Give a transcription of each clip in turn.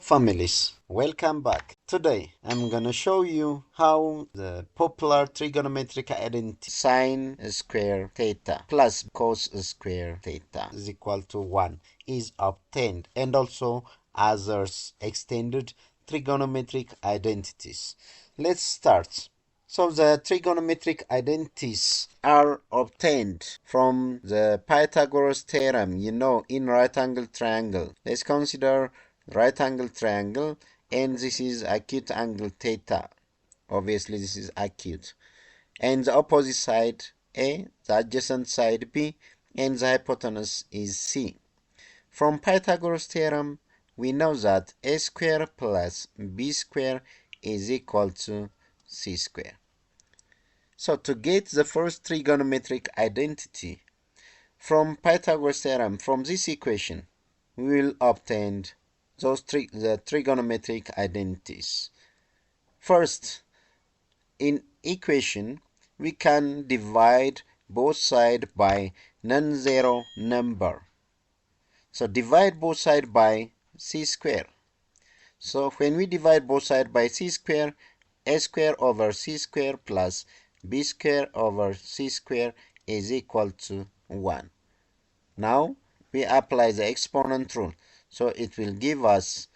families, welcome back. Today I'm gonna show you how the popular trigonometric identity sine square theta plus cos square theta is equal to 1 is obtained, and also others extended trigonometric identities. Let's start. So the trigonometric identities are obtained from the Pythagoras theorem, in right angle triangle. Let's consider right angle triangle, and this is acute angle theta. Obviously this is acute, and the opposite side A, the adjacent side B, and the hypotenuse is C. From Pythagoras theorem we know that a square plus b square is equal to c square. So to get the first trigonometric identity from Pythagoras theorem, from this equation we will obtain the trigonometric identities. First, in equation we can divide both sides by non-zero number. So divide both sides by c square. So when we divide both sides by c square, a square over c square plus b square over c square is equal to 1. Now we apply the exponent rule. So it will give us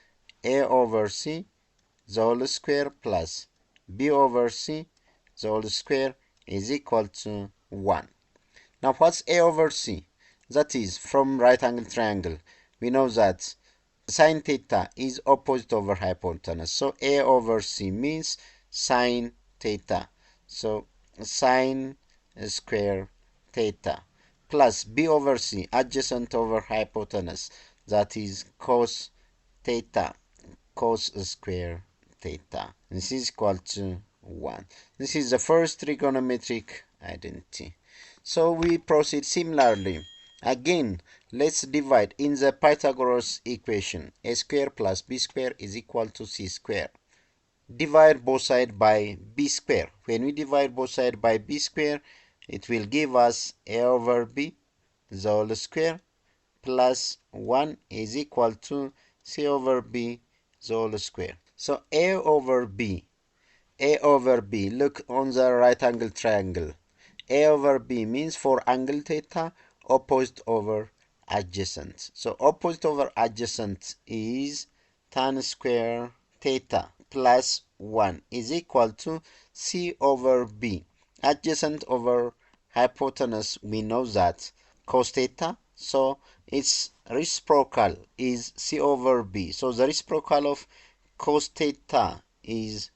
a over c the whole square plus b over c the whole square is equal to 1. Now what's a over c? That is, from right angle triangle, we know that sine theta is opposite over hypotenuse. So a over c means sine theta. So sine square theta plus b over c, adjacent over hypotenuse, that is cos theta, cos square theta. This is equal to 1. This is the first trigonometric identity. So we proceed similarly. Again, let's divide in the Pythagoras equation. A square plus b square is equal to c square. Divide both sides by b square. When we divide both sides by b square, it will give us a over b the whole square plus 1 is equal to c over b the whole square. So a over b, look on the right angle triangle. A over b means for angle theta, opposite over adjacent. So opposite over adjacent is tan square theta plus 1 is equal to c over b. Adjacent over hypotenuse, we know that cos theta, so its reciprocal is c over b. So the reciprocal of cos theta is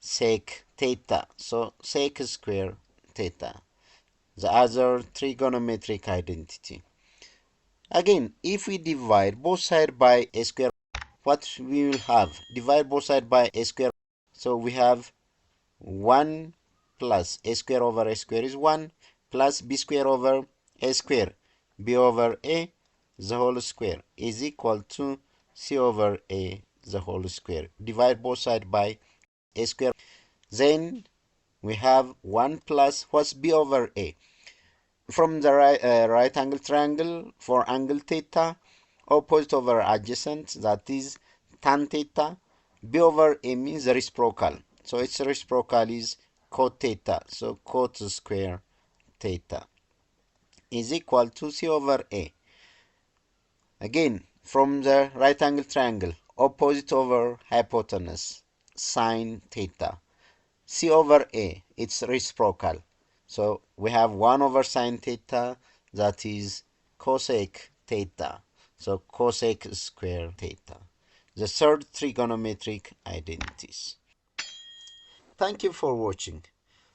sec theta, so sec square theta, the other trigonometric identity. Again, if we divide both sides by a square, what we will have? Divide both sides by a square. So we have 1 plus a square over a square is 1 plus b square over a square, b over a the whole square is equal to c over a the whole square. Divide both sides by a square. Then we have 1 plus what's b over a? From the right angle triangle, for angle theta, opposite over adjacent, that is tan theta. B over a means the reciprocal, so its reciprocal is cot theta, so cot square theta is equal to c over a. Again, from the right angle triangle, opposite over hypotenuse, sine theta. C over a, it's reciprocal. So we have 1 over sine theta, that is cosec theta. So cosec square theta. The third trigonometric identities. Thank you for watching.